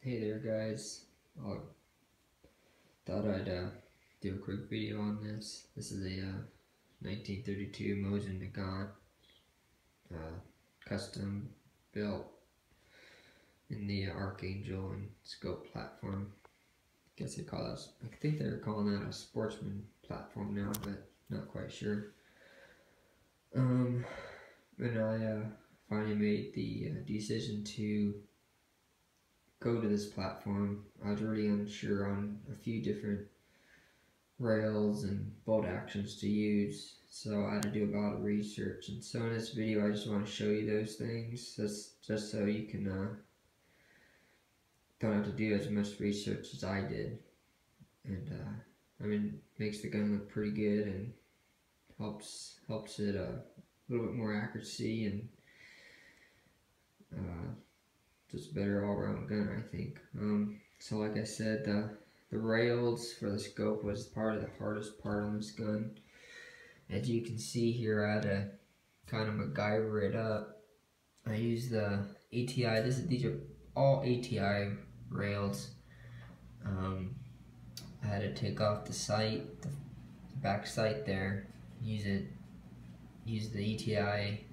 Hey there guys, thought I'd do a quick video on this. This is a 1932 Mosin Nagant custom built in the Archangel and Scope platform. I guess they call that, I think they're calling that a sportsman platform now, but not quite sure. When I finally made the decision to go to this platform, I was really unsure on a few different rails and bolt actions to use, so I had to do a lot of research. And so in this video I just want to show you those things, just so you can don't have to do as much research as I did. And I mean, makes the gun look pretty good and helps it a little bit more accuracy and just a better all-around gun, I think. So like I said, the rails for the scope was part of the hardest part on this gun. As you can see here, I had to kind of MacGyver it up. I used the ATI. These are all ATI rails. I had to take off the sight, the back sight there. Use the ATI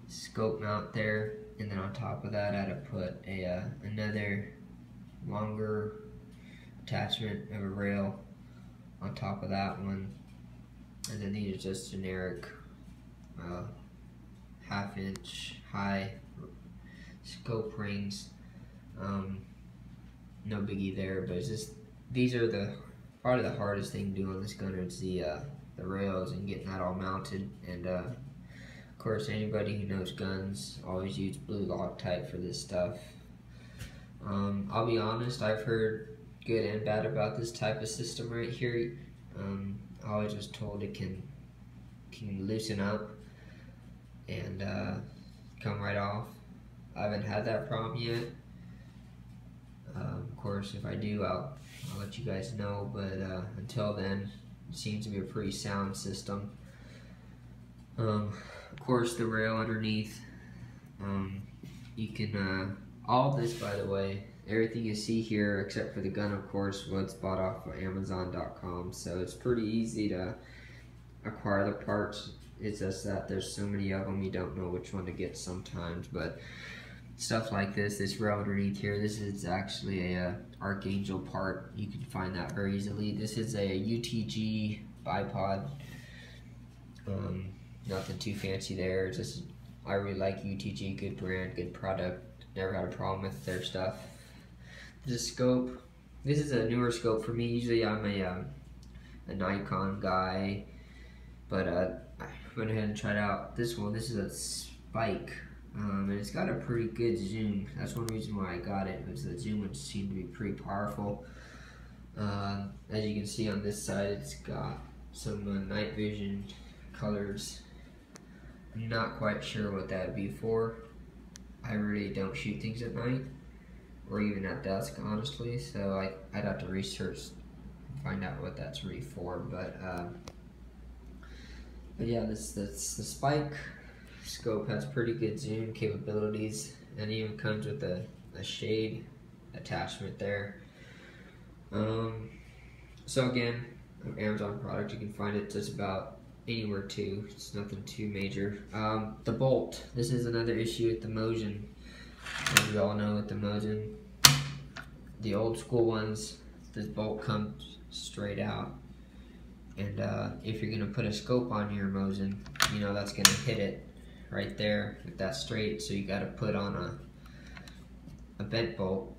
scope mount there. And then on top of that, I had to put another longer attachment of a rail on top of that one. And then these are just generic 1/2 inch high scope rings. No biggie there, but it's just, these are probably the hardest thing to do on this gun is the rails and getting that all mounted. And of course, anybody who knows guns always use blue Loctite for this stuff. I'll be honest, I've heard good and bad about this type of system right here. I was just told it can loosen up and come right off. I haven't had that problem yet. Of course, if I do, I'll let you guys know, but until then, it seems to be a pretty sound system. Of course, the rail underneath, you can, all this, by the way, everything you see here, except for the gun, of course, was bought off of Amazon.com, so it's pretty easy to acquire the parts. It's just that there's so many of them, you don't know which one to get sometimes. But stuff like this rail underneath here, this is actually a Archangel part. You can find that very easily. This is a UTG bipod. Nothing too fancy there. Just, I really like UTG, good brand, good product. Never had a problem with their stuff. The scope, this is a newer scope for me. Usually I'm a Nikon guy, but I went ahead and tried out this one. This is a Spike, and it's got a pretty good zoom. That's one reason why I got it, was the zoom would seem to be pretty powerful. As you can see on this side, it's got some night vision colors. I'm not quite sure what that would be for. I really don't shoot things at night or even at dusk, honestly, so I'd have to research and find out what that's really for. But yeah, the Spike scope has pretty good zoom capabilities, and even comes with a shade attachment there. So again, Amazon product, you can find it just about anywhere too. It's nothing too major. The bolt. This is another issue with the Mosin. As you all know, with the Mosin, the old school ones, this bolt comes straight out. And if you're gonna put a scope on your Mosin, you know that's gonna hit it right there with that straight. So you got to put on a bent bolt.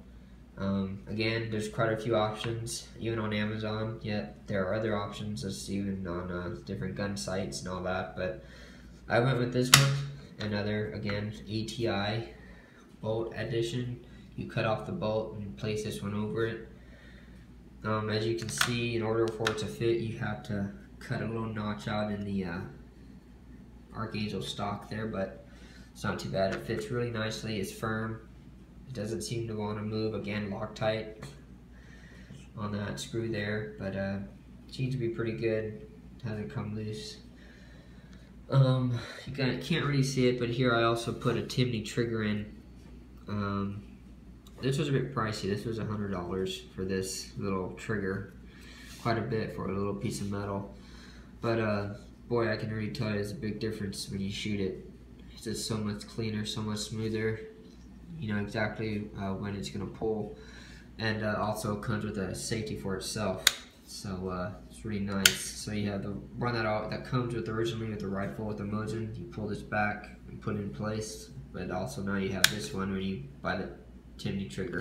Again, there's quite a few options, even on Amazon, yet there are other options, just even on different gun sites and all that, but I went with this one, another, again, ATI bolt addition. You cut off the bolt and place this one over it. As you can see, in order for it to fit, you have to cut a little notch out in the Archangel stock there, but it's not too bad. It fits really nicely, it's firm. It doesn't seem to want to move. Again, Loctite on that screw there, but it seems to be pretty good. Hasn't come loose. You can't really see it, but here I also put a Timney trigger in. this was a bit pricey. This was $100 for this little trigger. Quite a bit for a little piece of metal. But boy, I can really tell there's a big difference when you shoot it. It's just so much cleaner, so much smoother. You know exactly when it's gonna pull, and also comes with a safety for itself. So it's really nice. So you have the one that comes with originally with the rifle with the Mosin. You pull this back and put it in place, but also now you have this one when you buy the chimney trigger.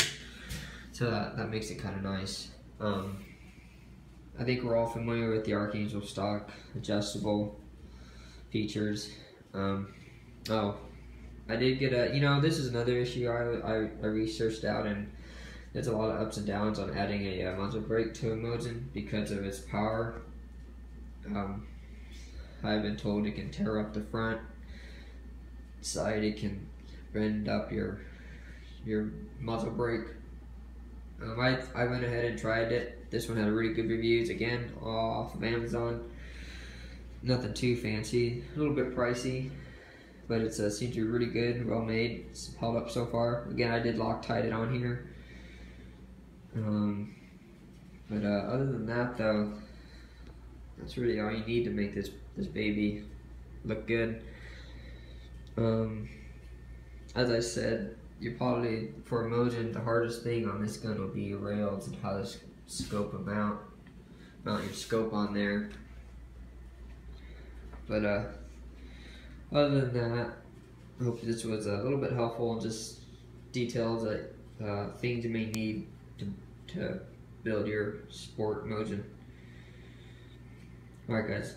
So that makes it kind of nice. I think we're all familiar with the Archangel stock adjustable features. Oh, I did get a, this is another issue I researched out, and there's a lot of ups and downs on adding a muzzle brake to a Mosin because of its power. I've been told it can tear up the front side, it can bend up your muzzle brake. I went ahead and tried it. This one had really good reviews, again, off of Amazon. Nothing too fancy, a little bit pricey, but it seems to be really good, well made. It's held up so far. Again, I did Loctite it on here. But other than that, though, that's really all you need to make this baby look good. As I said, you're probably, for a Mosin, the hardest thing on this gun will be your rails and how to scope them out. Mount your scope on there. But other than that, I hope this was a little bit helpful and just details that things you may need to build your sport Mosin. Alright guys.